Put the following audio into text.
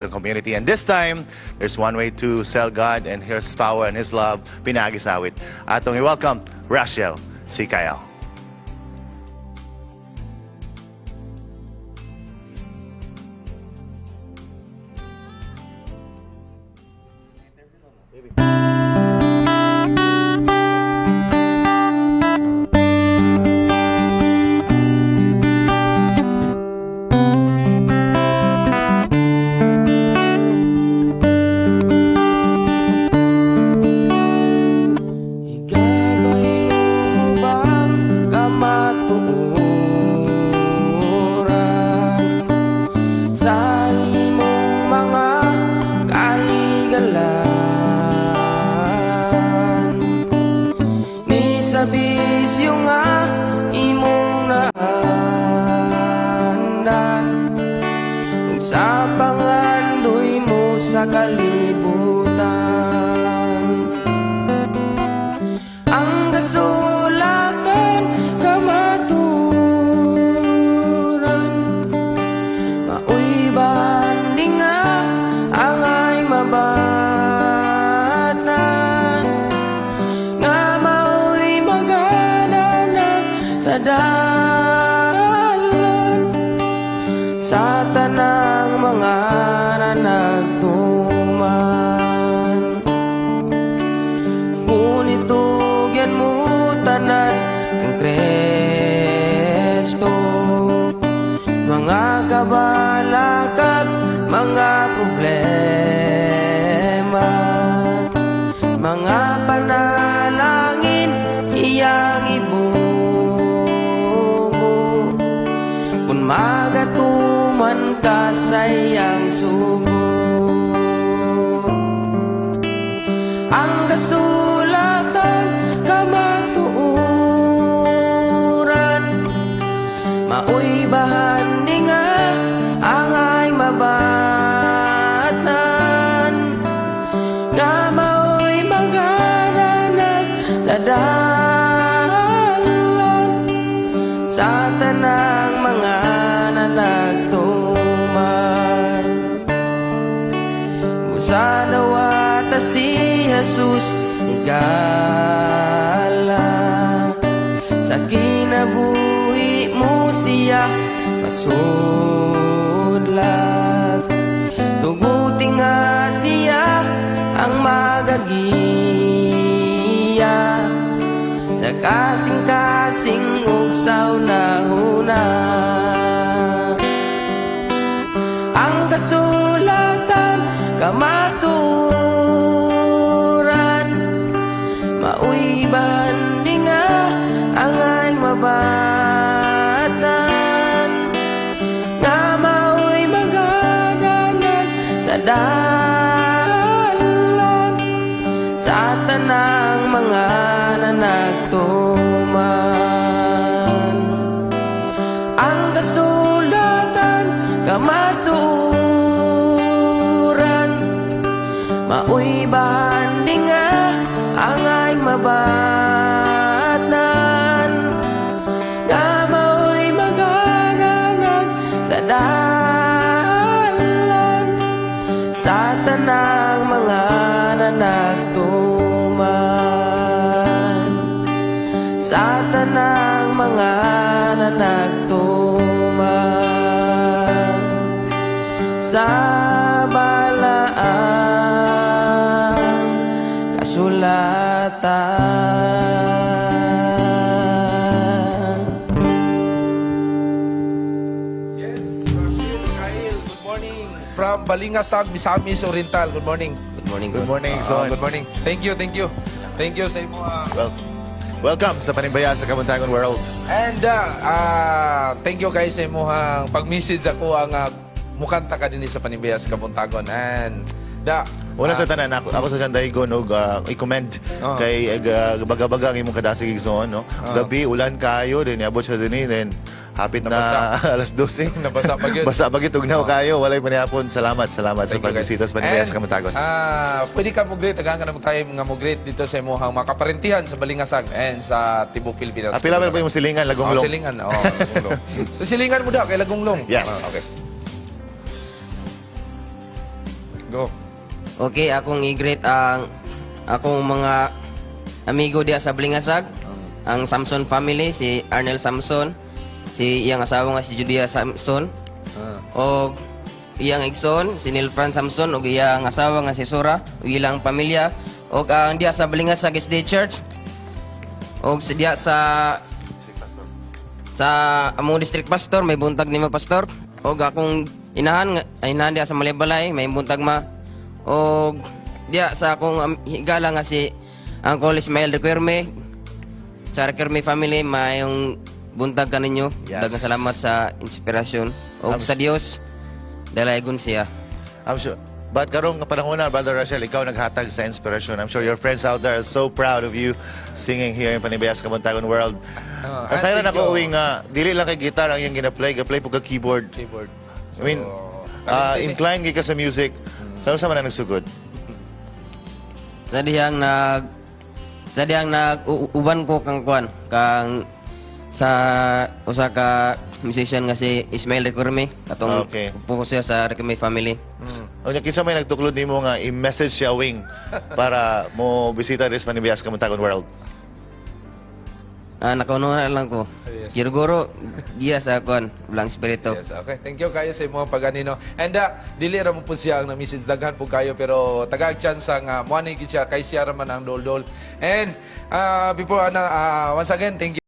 the community. And this time, there's one way to sell God and His power and His love. Pinagisawit. Atong i-welcome, Rachel Sicael. Bisyo nga imong naandan kung sa pangandoy mo sa kalibutan. Ang kasulatan kamaturan maoy banding nga angay mabatan nga maoy sa dalan sa tanang mga nanagtuman. Ngunit tugyan mo tanan ng Kristo, mga kabalakag, mga problema, mga panalangin iyang kung magatuman ka sa iyang sugo. Ang kasulatan kamatuuran maoy bahandi nga angay mabatan nga maoy magananag sa dalan sa tanang mga nanagtuman. Usa dawata si Jesus igala sa kinabuhi mo siya masudlat. Tuguti nga siya ang magagiya sa kasing-kasing ug sauna-huna. Ang kasulatan kamaturan maoy bahandi nga angay mabatan nga maoy magaganag sa dalan sa tanang mga nanagtuman. Ang kasulatan kamaturan maoy bahandi nga angay mabatan nga maoy magananag sa dalan sa tanang mga nanagtuman, sa tanang mga nanagtuman, sa balaang kasulatan. Yes, Rachel Sicael, good morning from Balingasag, Misamis Oriental. Good morning. Good morning, son. Good morning. Thank you sa imo. Welcome sa Panimbayas sa Kabuntagon World. And thank you guys sa imong pag-message ako ang mukanta ka din sa Panimbayas sa Kabuntagon. And Una sa tanan, ako sa Sandaigon og i-commend kay baga-baga ang imong kadasig igsoon, no? Gabi ulan kayo din abot sa dinhi then hapit na alas 12. Nabasa pa gyud. Basa pa gyud tugnaw kayo, walay manihapon. Salamat sa pagbisita sa Panimbayas sa Kabuntagon. Pwede ka mo greet, tagaan ka na mo tayo nga mo greet dito sa imong makaparentihan sa Balingasag and sa Tibok Pilipinas. Pila man po yung silingan, Lagonglong. Silingan, Lagonglong. Sa silingan mo daw kay Lagonglong. Yes. Okay. Go. Okay, akong i-greet ang akong mga amigo diya sa Blingasag, ang Samson family, si Arnel Samson, si iyang asawa nga si Judia Samson, o iyang igsoon, si Nilfran Samson, o iyang asawa nga si Sora, o ilang pamilya, o ang diya sa Blingasag SD Church, o si diya sa among district pastor, may buntag nimo pastor, o akong inahan diya sa Malibalay, may buntag ma, o diya sa akong higala nga si Uncle Ismael Requerme, sa Requerme family, mayong buntag kaninyo. Yes. Daghang salamat sa inspirasyon. O sa Dios, dalaygon siya. I'm sure. But karong panahon na, Brother Rachel, ikaw naghatag sa inspirasyon. I'm sure your friends out there are so proud of you singing here in Panibiyas Kabuntagon World. Kasayran thank ako you. uwi nga, dili lang kay gitar ang iyong gina-play po ka keyboard. Keyboard. I mean, inclined ka sa music. Saan sa man nagsugod? Sa diyang uban ko kang kuan kang sa usa ka musician nga si Ismael Requerme, katong Okay. pupuser sa Requerme family. O niya, kinsa may nagtuklod nimo nga i-message siya wing para mo bisita rin sa Panibiyas Kabuntagon World. Nakaunuhan lang ko. Yes. Siguro giya sa kuan, Blang Spirito. Yes, okay. Thank you kayo sa imong paganino. And dili ra mo po siya ang na-message daghan po kayo pero tagag chance nga moani gid siya kay siya ra man ang dol-dol. And before once again, thank you.